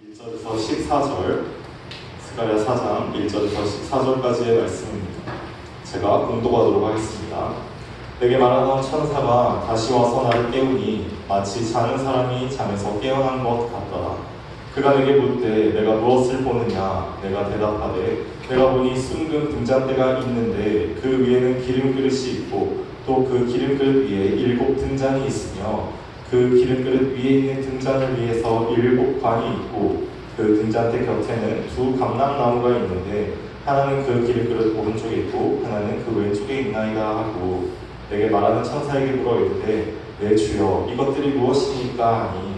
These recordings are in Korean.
1절에서 14절, 스가랴 4장 1절에서 14절까지의 말씀입니다. 제가 공독하도록 하겠습니다. 내게 말하던 천사가 다시 와서 나를 깨우니 마치 자는 사람이 잠에서 깨어난 것 같더라. 그가 내게 묻되 내가 무엇을 보느냐? 내가 대답하되 내가 보니 순금 등잔대가 있는데 그 위에는 기름 그릇이 있고 또 그 기름 그릇 위에 7 등잔이 있으며 그 기름 그릇 위에 있는 등잔을 위해서 7 관이 있고 그 등잔대 곁에는 2 감람나무가 있는데 하나는 그 기름 그릇 오른쪽에 있고 하나는 그 왼쪽에 있나이다 하고 내게 말하는 천사에게 물어 이르되 내 주여 이것들이 무엇이니까 하니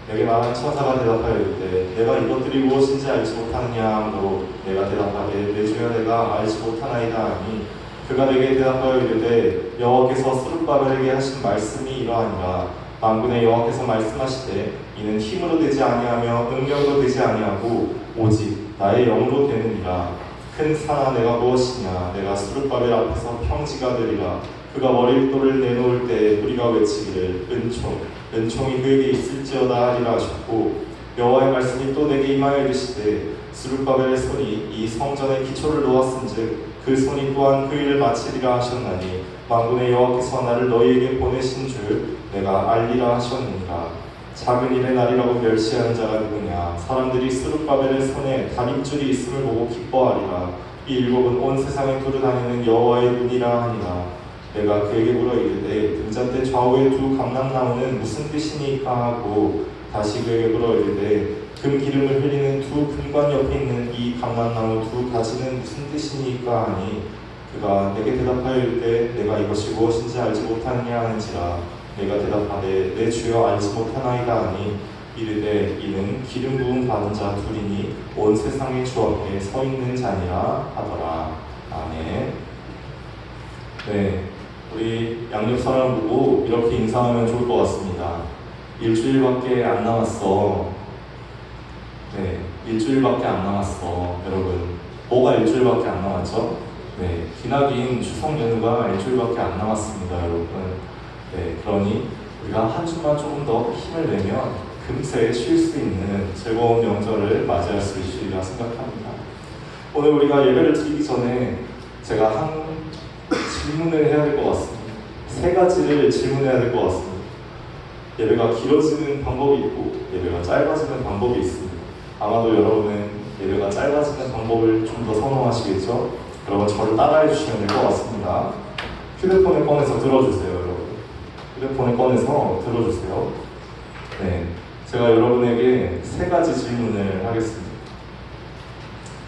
내게 말하는 천사가 대답하여 이르되 내가 이것들이 무엇인지 알지 못하느냐 하므로 내가 대답하되 내 주여 내가 알지 못하나이다 하니 그가 내게 대답하여 이르되 여호와께서 스룹바벨에게 하신 말씀이 이러하니라. 만군의 여호와께서 말씀하시되 이는 힘으로 되지 아니하며 능력으로 되지 아니하고 오직 나의 영으로 되느니라. 큰 산아 내가 무엇이냐? 내가 스룹바벨 앞에서 평지가 되리라. 그가 머리돌을 내놓을 때 우리가 외치기를 은총이 그에게 있을지어다 하리라 하셨고 여호와의 말씀이 또 내게 임하여 이르시되 스룹바벨의 손이 이 성전의 기초를 놓았은즉 그 손이 또한 그 일을 마치리라 하셨나니 만군의 여호와께서 나를 너희에게 보내신 줄 내가 알리라 하셨느니라. 작은 일의 날이라고 멸시하는 자가 누구냐? 사람들이 스룹바벨의 손에 다림줄이 있음을 보고 기뻐하리라. 이 7은 온 세상에 두루다니는 여호와의 눈이라 하니라. 내가 그에게 물어 이르되 등잔대 좌우의 2 감람나무는 무슨 뜻이니까 하고 다시 그에게 물어 이르되 금 기름을 흘리는 2 금관 옆에 있는 이 감람나무 2 가지는 무슨 뜻이니까 하니 그가 내게 대답하여 이르되 내가 이것이 무엇인지 알지 못하느냐 하는지라. 내가 대답하되 내 주여 알지 못하나이다 하니 이르되 이는 기름 부음 받은 자 2이니 온 세상의 주 앞에 서 있는 자니라 하더라. 아멘. 네, 우리 양육 사람 보고 이렇게 인사하면 좋을 것 같습니다. 일주일밖에 안 남았어. 네, 일주일밖에 안 남았어. 여러분, 뭐가 일주일밖에 안 남았죠? 네, 기나긴 추석 연휴가 일주일밖에 안 남았습니다, 여러분. 네, 그러니 우리가 한 주만 조금 더 힘을 내면 금세 쉴 수 있는 즐거운 명절을 맞이할 수 있으리라 생각합니다. 오늘 우리가 예배를 드리기 전에 제가 한 질문을 해야 될 것 같습니다. 3가지를 질문해야 될 것 같습니다. 예배가 길어지는 방법이 있고 예배가 짧아지는 방법이 있습니다. 아마도 여러분은 예배가 짧아지는 방법을 좀 더 선호하시겠죠? 여러분 저를 따라해 주시면 될 것 같습니다. 휴대폰을 꺼내서 들어주세요, 여러분. 휴대폰을 꺼내서 들어주세요. 네, 제가 여러분에게 3가지 질문을 하겠습니다.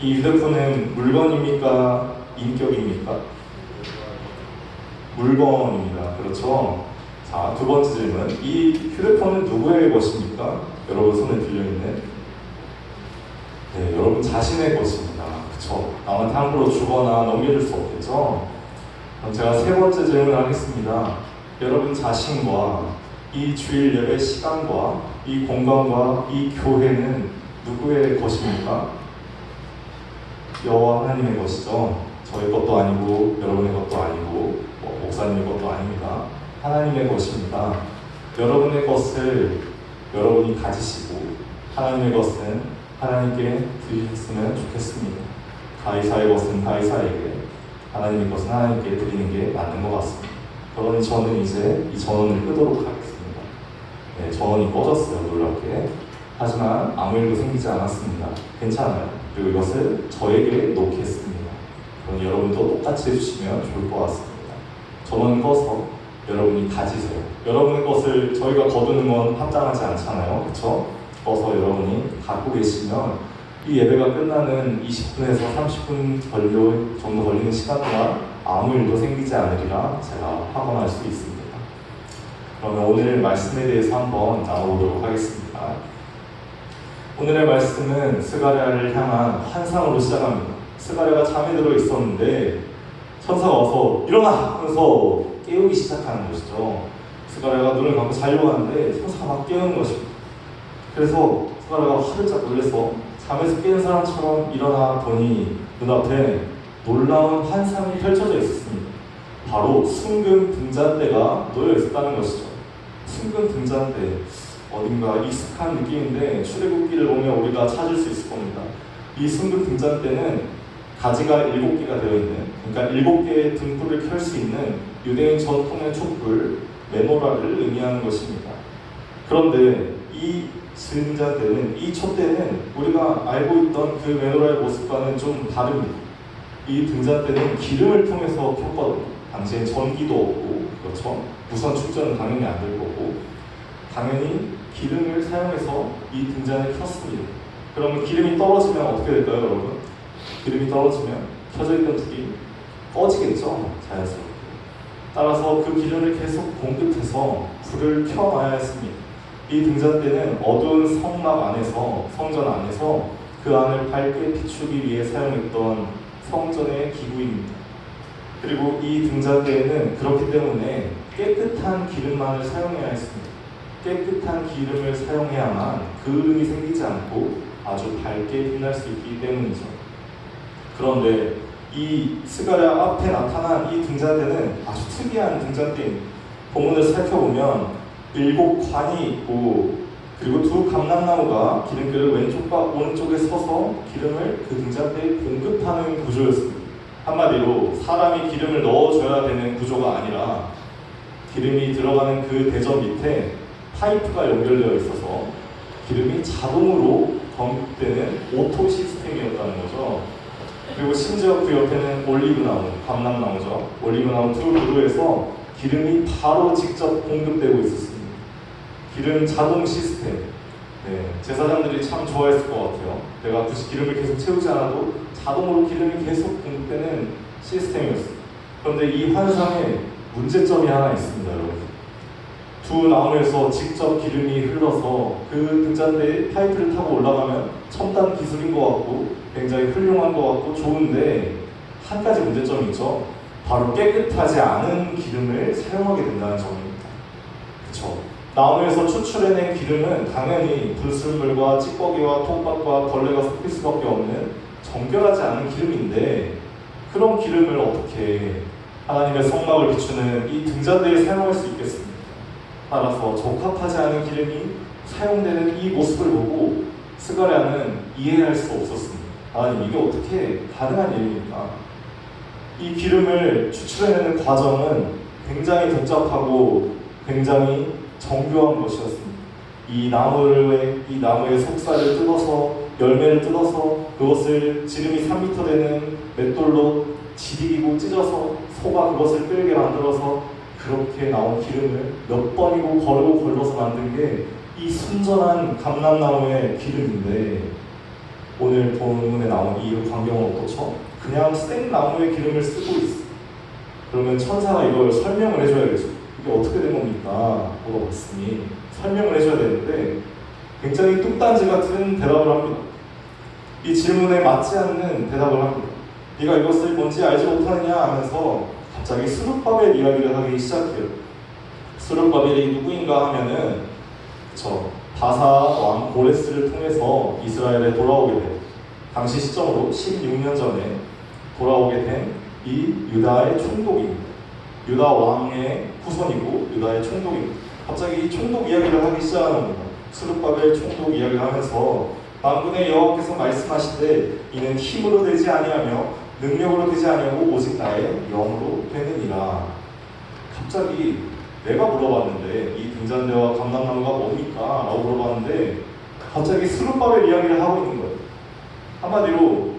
이 휴대폰은 물건입니까? 인격입니까? 물건입니다. 그렇죠? 자, 2번째 질문. 이 휴대폰은 누구의 것입니까? 여러분 손에 들려있는? 네, 여러분 자신의 것입니다. 그쵸? 남한테 함부로 주거나 넘겨줄 수 없겠죠? 그럼 제가 3번째 질문을 하겠습니다. 여러분 자신과 이 주일 예배 시간과 이 공간과 이 교회는 누구의 것입니까? 여호와 하나님의 것이죠. 저희 것도 아니고 여러분의 것도 아니고 목사님의 것도 아닙니다. 하나님의 것입니다. 여러분의 것을 여러분이 가지시고 하나님의 것은 하나님께 드리셨으면 좋겠습니다. 가이사의 것은 가이사에게, 하나님의 것은 하나님께 드리는 게 맞는 것 같습니다. 그러니 저는 이제 이 전원을 끄도록 하겠습니다. 네, 전원이 꺼졌어요, 놀랍게. 하지만 아무 일도 생기지 않았습니다. 괜찮아요. 그리고 이것을 저에게 놓겠습니다. 그러니 여러분도 똑같이 해주시면 좋을 것 같습니다. 전원 꺼서 여러분이 가지세요. 여러분의 것을 저희가 거두는 건 합당하지 않잖아요. 그렇죠? 꺼서 여러분이 갖고 계시면 이 예배가 끝나는 20분에서 30분 정도 걸리는 시간 동안 아무 일도 생기지 않으리라 제가 확언할 수 있습니다. 그러면 오늘 말씀에 대해서 한번 나눠보도록 하겠습니다. 오늘의 말씀은 스가랴를 향한 환상으로 시작합니다. 스가랴가 잠에 들어 있었는데 천사가 와서 일어나! 하면서 깨우기 시작하는 것이죠. 스가랴가 눈을 감고 자려고 하는데 천사가 막 깨우는 것입니다. 그래서 스가랴가 화들짝 놀라서 잠에서 깨는 사람처럼 일어나 보니 눈앞에 놀라운 환상이 펼쳐져 있었습니다. 바로 순금 등잔대가 놓여 있었다는 것이죠. 순금 등잔대, 어딘가 익숙한 느낌인데 출애굽기 등잔대를 보면 우리가 찾을 수 있을 겁니다. 이 순금 등잔대는 가지가 7개가 되어 있는, 그러니까 7개의 등불을 켤 수 있는 유대인 전통의 촛불 메노라를 의미하는 것입니다. 그런데 이 등잔대는, 이 촛대는 우리가 알고 있던 그 메노라의 모습과는 좀 다릅니다. 이 등잔대는 기름을 통해서 켰거든요. 당시엔 전기도 없고, 그렇죠? 무선 충전은 당연히 안 될 거고, 당연히 기름을 사용해서 이 등잔을 켰습니다. 그러면 기름이 떨어지면 어떻게 될까요, 여러분? 기름이 떨어지면 켜져 있던 불이 꺼지겠죠, 자연스럽게. 따라서 그 기름을 계속 공급해서 불을 켜놔야 했습니다. 이 등잔대는 어두운 성막 안에서, 성전 안에서 그 안을 밝게 비추기 위해 사용했던 성전의 기구입니다. 그리고 이 등잔대에는 그렇기 때문에 깨끗한 기름만을 사용해야 했습니다. 깨끗한 기름을 사용해야만 그을음이 생기지 않고 아주 밝게 빛날 수 있기 때문이죠. 그런데 이 스가랴 앞에 나타난 이 등잔대는 아주 특이한 등잔대입니다. 본문을 살펴보면 7관이 있고, 그리고 2 감람나무가 기름그릇 왼쪽과 오른쪽에 서서 기름을 그 등잔대에 공급하는 구조였습니다. 한마디로 사람이 기름을 넣어줘야 되는 구조가 아니라 기름이 들어가는 그 대접 밑에 파이프가 연결되어 있어서 기름이 자동으로 공급되는 오토 시스템이었다는 거죠. 그리고 심지어 그 옆에는 올리브나무, 감람나무죠. 올리브나무 2 그루에서 기름이 바로 직접 공급되고 있었습니다. 기름 자동 시스템. 네, 제사장들이 참 좋아했을 것 같아요. 내가 굳이 기름을 계속 채우지 않아도 자동으로 기름이 계속 공급되는 시스템이었습니다. 그런데 이 환상에 문제점이 하나 있습니다, 여러분. 2 나무에서 직접 기름이 흘러서 그 등잔대에 파이프를 타고 올라가면 첨단 기술인 것 같고 굉장히 훌륭한 것 같고 좋은데, 한 가지 문제점이 있죠. 바로 깨끗하지 않은 기름을 사용하게 된다는 점입니다. 그렇죠? 나무에서 추출해낸 기름은 당연히 불순물과 찌꺼기와 톱밥과 벌레가 섞일 수밖에 없는 정결하지 않은 기름인데, 그런 기름을 어떻게 하나님의 성막을 비추는 이 등잔대에 사용할 수 있겠습니까? 따라서 적합하지 않은 기름이 사용되는 이 모습을 보고 스가랴는 이해할 수 없었습니다. 아니, 이게 어떻게 가능한 일입니까? 이 기름을 추출해내는 과정은 굉장히 복잡하고 굉장히 정교한 것이었습니다. 이 나무의 속살을 뜯어서, 열매를 뜯어서 그것을 지름이 3m 되는 맷돌로 지디기고 찢어서 소가 그것을 끌게 만들어서 그렇게 나온 기름을 몇 번이고 거르고 걸러서 만든 게 이 순전한 감람나무의 기름인데, 오늘 본문에 나온 이 광경은 어떻죠? 그냥 생나무의 기름을 쓰고 있어. 그러면 천사가 이걸 설명을 해줘야겠죠. 이게 어떻게 된 겁니까? 물어봤으니 설명을 해줘야 되는데 굉장히 뚱딴지 같은 대답을 합니다. 이 질문에 맞지 않는 대답을 합니다. 네가 이것을 뭔지 알지 못하느냐 하면서 갑자기 스룹바벨 이야기를 하기 시작해요. 스룹바벨이 누구인가 하면은 바사 왕 고레스를 통해서 이스라엘에 돌아오게 돼요. 당시 시점으로 16년 전에 돌아오게 된 이 유다의 총독입니다. 유다 왕의 후손이고 유다의 총독입니다. 갑자기 이 총독 이야기를 하기 시작하는 겁니다. 스룹바벨 총독 이야기를 하면서 만군의 여호와께서 말씀하시되 이는 힘으로 되지 아니하며 능력으로 되지 아니하고 오직 나의 영으로 되느니라. 갑자기 내가 물어봤는데 이 등잔대와 감람나무가 뭡니까? 라고 물어봤는데 갑자기 스룹바벨 이야기를 하고 있는 거예요. 한마디로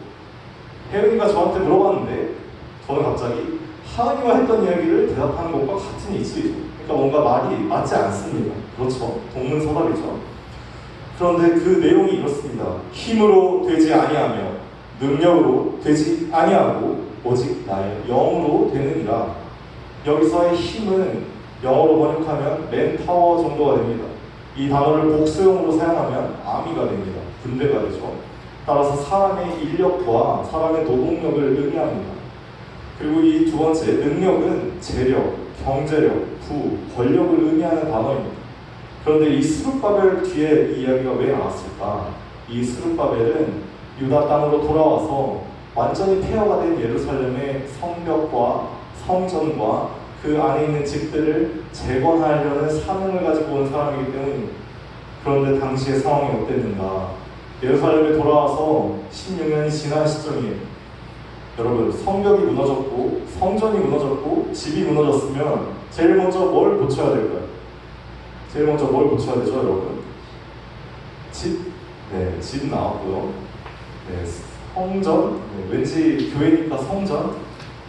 혜은이가 저한테 물어봤는데 저는 갑자기 하은이가 했던 이야기를 대답하는 것과 같은 이치죠. 그러니까 뭔가 말이 맞지 않습니다. 그렇죠? 동문서답이죠. 그런데 그 내용이 이렇습니다. 힘으로 되지 아니하며 능력으로 되지 아니하고 오직 나의 영으로 되느니라. 여기서의 힘은 영어로 번역하면 맨파워 정도가 됩니다. 이 단어를 복수형으로 사용하면 아미가 됩니다. 군대가 되죠. 따라서 사람의 인력과 사람의 노동력을 의미합니다. 그리고 이 두 번째 능력은 재력, 경제력, 부, 권력을 의미하는 단어입니다. 그런데 이 스룹바벨 뒤에 이 이야기가 왜 나왔을까? 이 스룹바벨은 유다 땅으로 돌아와서 완전히 폐허가 된 예루살렘의 성벽과 성전과 그 안에 있는 집들을 재건하려는 사명을 가지고 온 사람이기 때문입니다. 그런데 당시의 상황이 어땠는가? 예루살렘에 돌아와서 16년이 지난 시점이에요. 여러분, 성벽이 무너졌고 성전이 무너졌고 집이 무너졌으면 제일 먼저 뭘 고쳐야 될까요? 제일 먼저 뭘 고쳐야 되죠, 여러분? 집? 네, 집 나왔고요. 네, 성전? 네, 왠지 교회니까 성전?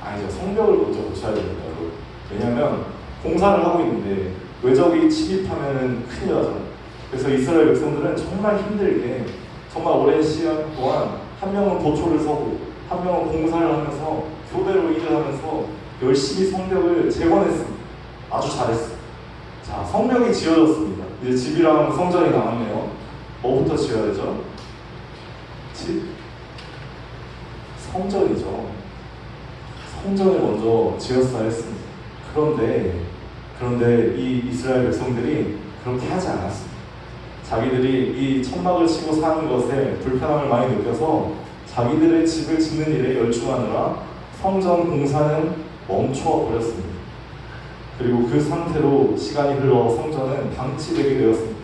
아니죠, 성벽을 먼저 고쳐야 됩니다, 여러분. 왜냐하면 공사를 하고 있는데 외적이 침입하면 큰일 나잖아요. 그래서 이스라엘 백성들은 정말 힘들게 정말 오랜 시간 동안 한 명은 도초를 서고 한 명은 공사를 하면서 교대로 일을 하면서 열심히 성벽을 재건했습니다. 아주 잘했어요. 자, 성벽이 지어졌습니다. 이제 집이랑 성전이 남았네요. 뭐부터 지어야 되죠? 집? 성전이죠. 성전을 먼저 지었어야 했습니다. 그런데 이 이스라엘 백성들이 그렇게 하지 않았습니다. 자기들이 이 천막을 치고 사는 것에 불편함을 많이 느껴서 자기들의 집을 짓는 일에 열중하느라 성전 공사는 멈춰 버렸습니다. 그리고 그 상태로 시간이 흘러 성전은 방치되게 되었습니다.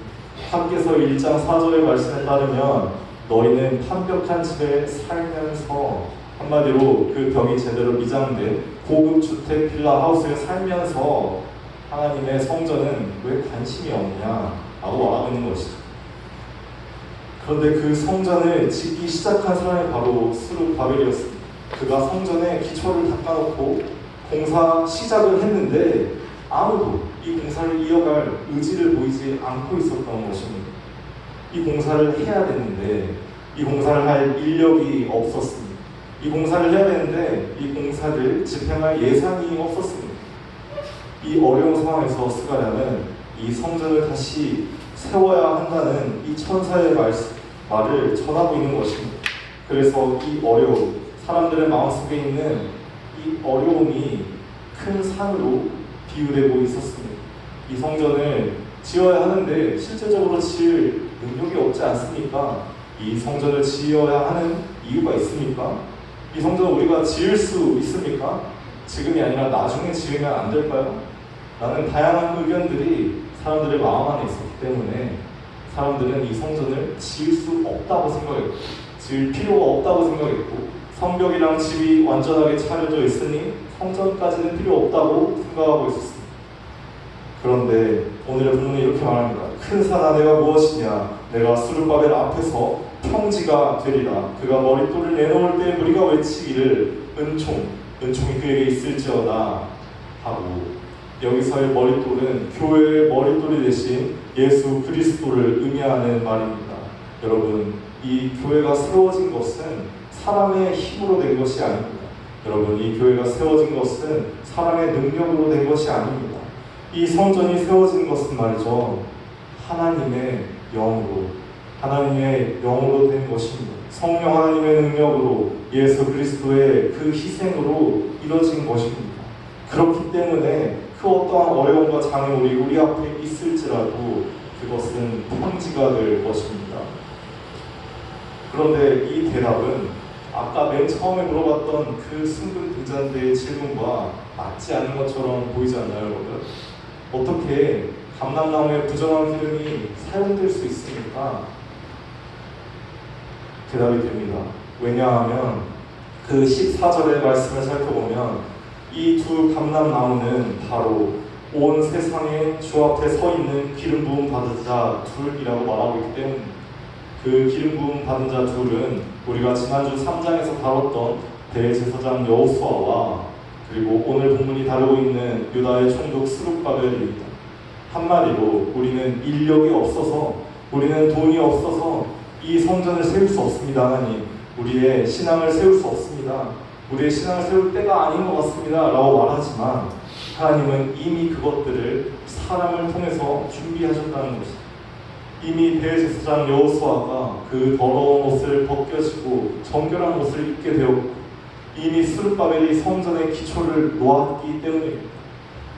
학개서 1장 4절의 말씀에 따르면 너희는 판벽한 집에 살면서, 한마디로 그 벽이 제대로 미장된 고급 주택 빌라 하우스에 살면서 하나님의 성전은 왜 관심이 없냐 라고 말하고 있는 것이죠. 그런데 그 성전을 짓기 시작한 사람이 바로 스룹바벨이었습니다. 그가 성전의 기초를 닦아놓고 공사 시작을 했는데 아무도 이 공사를 이어갈 의지를 보이지 않고 있었던 것입니다. 이 공사를 해야 되는데 이 공사를 할 인력이 없었습니다. 이 공사를 해야 되는데 이 공사를 집행할 예산이 없었습니다. 이 어려운 상황에서 스가랴는 이 성전을 다시 세워야 한다는 이 천사의 말을 전하고 있는 것입니다. 그래서 이 어려움, 사람들의 마음속에 있는 이 어려움이 큰 산으로 비유되고 있었습니다. 이 성전을 지어야 하는데 실제적으로 지을 능력이 없지 않습니까? 이 성전을 지어야 하는 이유가 있습니까? 이 성전을 우리가 지을 수 있습니까? 지금이 아니라 나중에 지으면 안 될까요? 라는 다양한 의견들이 사람들의 마음 안에 있었기 때문에 사람들은 이 성전을 지을 수 없다고 생각했고, 지을 필요가 없다고 생각했고, 성벽이랑 집이 완전하게 차려져 있으니 성전까지는 필요 없다고 생각하고 있었습니다. 그런데 오늘의 본문이 이렇게 말합니다. 큰 산 안에가 무엇이냐? 내가 스룹바벨 앞에서 평지가 되리라. 그가 머릿돌을 내놓을 때 우리가 외치기를 은총이 그에게 있을지어다 하고, 여기서의 머릿돌은 교회의 머릿돌이 대신 예수 그리스도를 의미하는 말입니다. 여러분, 이 교회가 세워진 것은 사람의 힘으로 된 것이 아닙니다. 여러분, 이 교회가 세워진 것은 사람의 능력으로 된 것이 아닙니다. 이 성전이 세워진 것은 말이죠, 하나님의 영으로 된 것입니다. 성령 하나님의 능력으로 예수 그리스도의 그 희생으로 이뤄진 것입니다. 그렇기 때문에 그 어떠한 어려움과 장애물이 우리 앞에 있을지라도 그것은 평지가 될 것입니다. 그런데 이 대답은 아까 맨 처음에 물어봤던 그 순금 등잔대의 질문과 맞지 않는 것처럼 보이지 않나요, 여러분? 어떻게 감람나무의 부정한 기름이 사용될 수 있습니까? 대답이 됩니다. 왜냐하면 그 14절의 말씀을 살펴보면 이 두 감람나무는 바로 온 세상에 주 앞에 서 있는 기름 부음 받은 자 둘이라고 말하고 있기 때문입니다. 그 기름 부음 받은 자 둘은 우리가 지난주 3장에서 다뤘던 대제사장 여호수아와 그리고 오늘 본문이 다루고 있는 유다의 총독 스룹바벨입니다. 한마디로 우리는 인력이 없어서, 우리는 돈이 없어서 이 성전을 세울 수 없습니다. 하나님, 우리의 신앙을 세울 수 없습니다. 우리의 신앙을 세울 때가 아닌 것 같습니다 라고 말하지만 하나님은 이미 그것들을 사람을 통해서 준비하셨다는 것입니다. 이미 대제사장 여호수아가 그 더러운 옷을 벗겨지고 정결한 옷을 입게 되었고 이미 스룹바벨이 성전의 기초를 놓았기 때문입니다.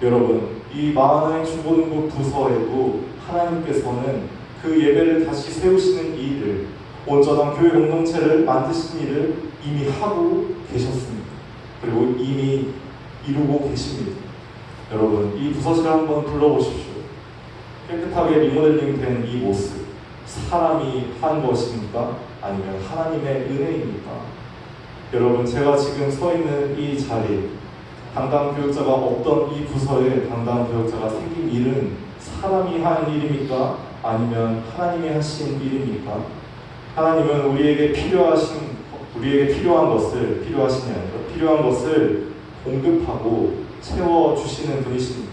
여러분, 이 마하나임 중고등부 부서에도 하나님께서는 그 예배를 다시 세우시는 이 일을, 온전한 교회 공동체를 만드신 일을 이미 하고 계셨습니다. 그리고 이미 이루고 계십니다. 여러분, 이 부서실을 한번 불러보십시오. 깨끗하게 리모델링 된 이 모습, 사람이 한 것입니까? 아니면 하나님의 은혜입니까? 여러분, 제가 지금 서 있는 이 자리, 당당 교육자가 없던 이 부서에 당당 교육자가 생긴 일은 사람이 한 일입니까? 아니면 하나님이 하신 일입니까? 하나님은 우리에게 필요한 것을 공급하고 채워주시는 분이십니다.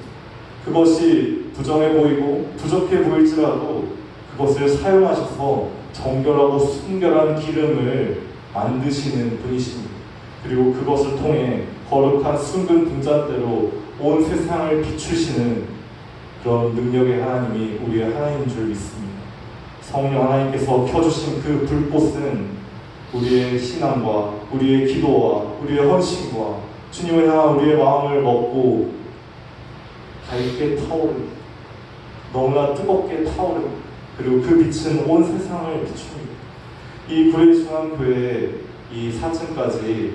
그것이 부정해 보이고 부족해 보일지라도 그것을 사용하셔서 정결하고 순결한 기름을 만드시는 분이십니다. 그리고 그것을 통해 거룩한 순금 등잔대로 온 세상을 비추시는 그런 능력의 하나님이 우리의 하나님인 줄 믿습니다. 성령 하나님께서 켜주신 그 불꽃은 우리의 신앙과 우리의 기도와 우리의 헌신과 주님을 향한 우리의 마음을 먹고 밝게 타오릅니다. 너무나 뜨겁게 타오릅니다. 그리고 그 빛은 온 세상을 비춥니다. 이 구례중앙교회 이 4층까지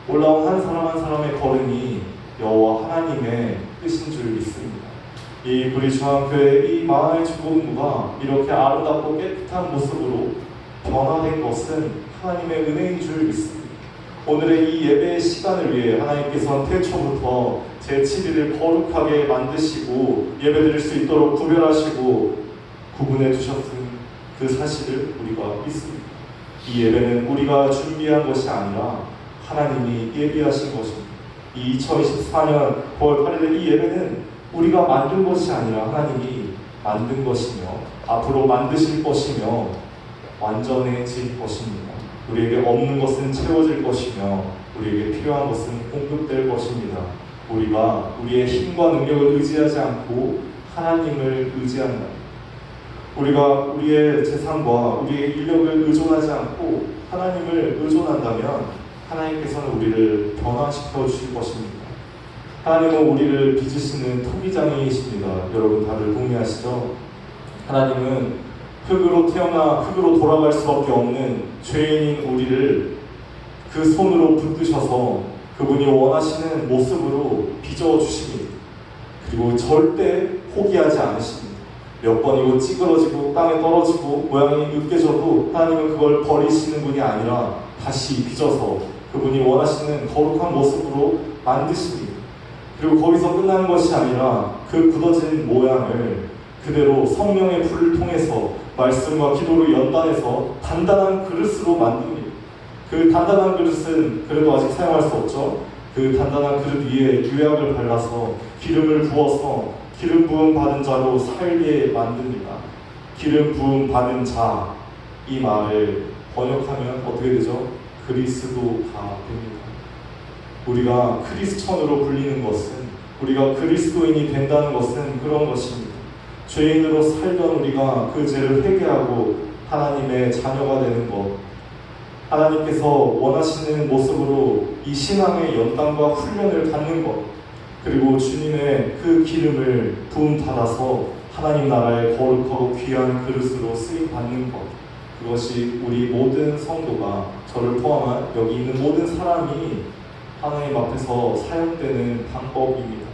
올라온 한 사람 한 사람의 걸음이 여호와 하나님의 뜻인 줄 믿습니다. 이 구례중앙교회 이 마을 중공부가 이렇게 아름답고 깨끗한 모습으로 변화된 것은 하나님의 은혜인 줄 믿습니다. 오늘의 이 예배의 시간을 위해 하나님께서는 태초부터 제7일을 거룩하게 만드시고 예배드릴 수 있도록 구별하시고 구분해 두셨은 그 사실을 우리가 믿습니다. 이 예배는 우리가 준비한 것이 아니라 하나님이 예비하신 것입니다. 이 2024년 9월 8일의 이 예배는 우리가 만든 것이 아니라 하나님이 만든 것이며 앞으로 만드실 것이며 완전해질 것입니다. 우리에게 없는 것은 채워질 것이며 우리에게 필요한 것은 공급될 것입니다. 우리가 우리의 힘과 능력을 의지하지 않고 하나님을 의지한다. 우리가 우리의 재산과 우리의 인력을 의존하지 않고 하나님을 의존한다면 하나님께서는 우리를 변화시켜 주실 것입니다. 하나님은 우리를 빚으시는 토기장이십니다. 여러분 다들 동의하시죠? 하나님은 흙으로 태어나 흙으로 돌아갈 수밖에 없는 죄인인 우리를 그 손으로 붙드셔서 그분이 원하시는 모습으로 빚어주십니다. 그리고 절대 포기하지 않으십니다. 몇 번이고 찌그러지고 땅에 떨어지고 모양이 으깨져도 하나님은 그걸 버리시는 분이 아니라 다시 빚어서 그분이 원하시는 거룩한 모습으로 만드십니다. 그리고 거기서 끝나는 것이 아니라 그 굳어진 모양을 그대로 성령의 불을 통해서 말씀과 기도로 연단해서 단단한 그릇으로 만듭니다. 그 단단한 그릇은 그래도 아직 사용할 수 없죠. 그 단단한 그릇 위에 유약을 발라서 기름을 부어서 기름 부음 받은 자로 살게 만듭니다. 기름 부음 받은 자, 이 말을 번역하면 어떻게 되죠? 그리스도가 됩니다. 우리가 크리스천으로 불리는 것은, 우리가 그리스도인이 된다는 것은 그런 것입니다. 죄인으로 살던 우리가 그 죄를 회개하고 하나님의 자녀가 되는 것, 하나님께서 원하시는 모습으로 이 신앙의 연단과 훈련을 갖는 것, 그리고 주님의 그 기름을 부음받아서 하나님 나라의 거룩하고 귀한 그릇으로 쓰임받는 것, 그것이 우리 모든 성도가, 저를 포함한 여기 있는 모든 사람이 하나님 앞에서 사용되는 방법입니다.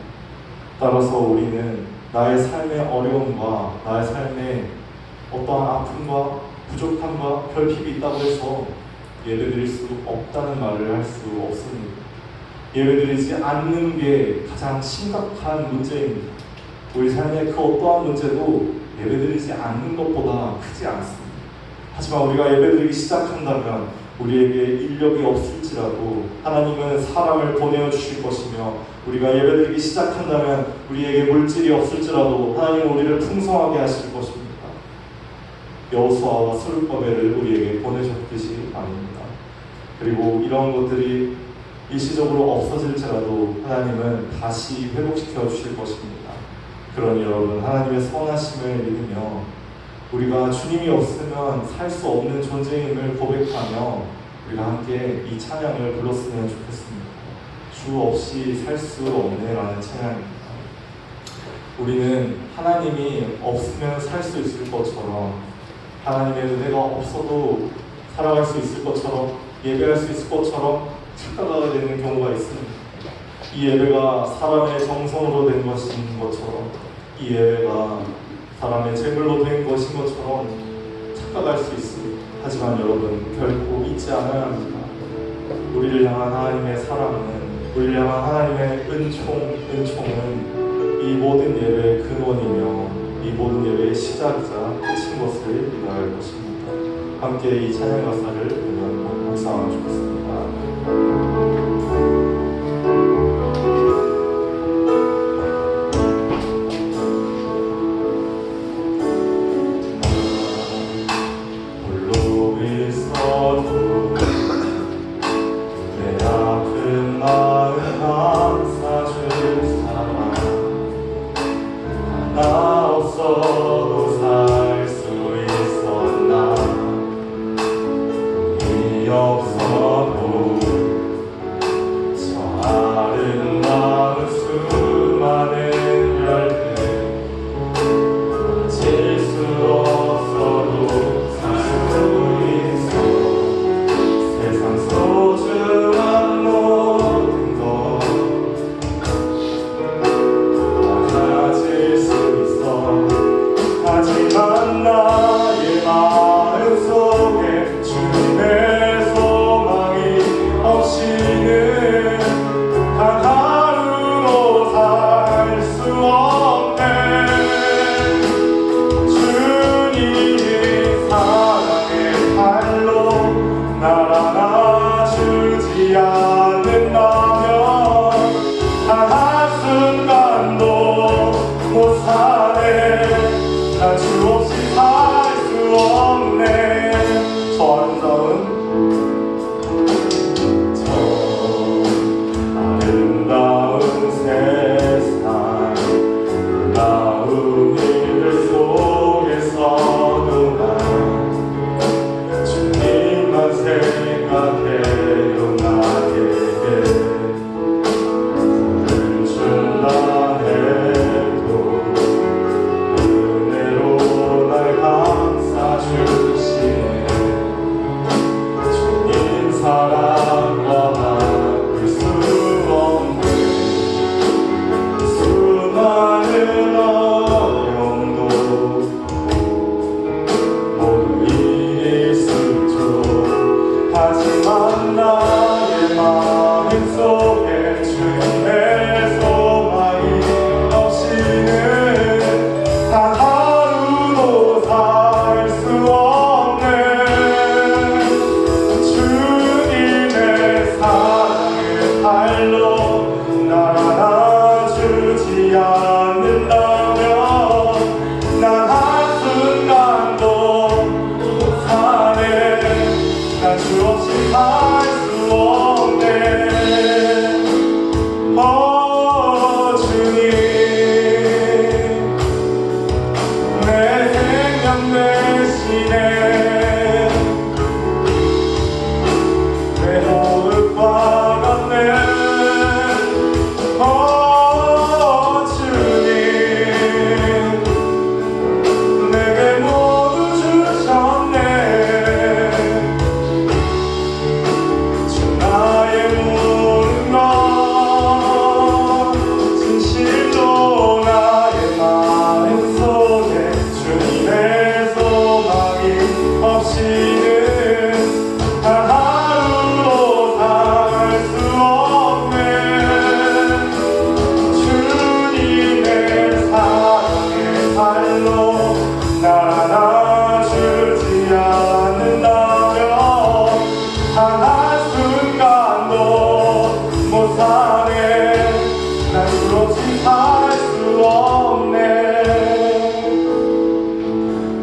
따라서 우리는 나의 삶의 어려움과 나의 삶의 어떠한 아픔과 부족함과 결핍이 있다고 해서 예배드릴 수 없다는 말을 할 수 없습니다. 예배드리지 않는 게 가장 심각한 문제입니다. 우리 삶의 그 어떠한 문제도 예배드리지 않는 것보다 크지 않습니다. 하지만 우리가 예배드리기 시작한다면 우리에게 인력이 없을지라도 하나님은 사람을 보내어 주실 것이며, 우리가 예배드리기 시작한다면 우리에게 물질이 없을지라도 하나님은 우리를 풍성하게 하실 것입니다. 여호수아와 스룹바벨을 우리에게 보내셨듯이 말입니다. 그리고 이런 것들이 일시적으로 없어질지라도 하나님은 다시 회복시켜 주실 것입니다. 그러니 여러분, 하나님의 선하심을 믿으며 우리가 주님이 없으면 살 수 없는 존재임을 고백하며 우리가 함께 이 찬양을 불렀으면 좋겠습니다. 주 없이 살 수 없네 라는 찬양입니다. 우리는 하나님이 없으면 살 수 있을 것처럼, 하나님의 은혜가 없어도 살아갈 수 있을 것처럼, 예배할 수 있을 것처럼 착각하게 되는 경우가 있습니다. 이 예배가 사람의 정성으로 된 것인 것처럼, 이 예배가 사람의 재물로 된 것인 것처럼 착각할 수 있습니다. 하지만 여러분, 결코 잊지 않아야 합니다. 우리를 향한 하나님의 사랑은, 우리를 향한 하나님의 은총은 이 모든 예배의 근원이며 이 모든 예배의 시작이자 끝인 것을 믿어야 할 것입니다. 함께 이 찬양 가사를 보면 묵상하면 좋겠습니다.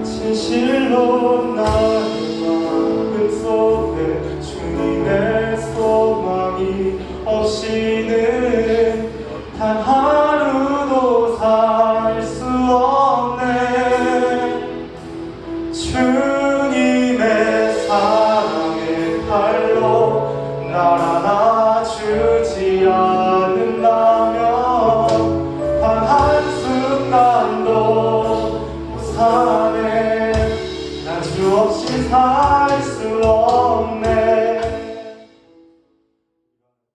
진실로 나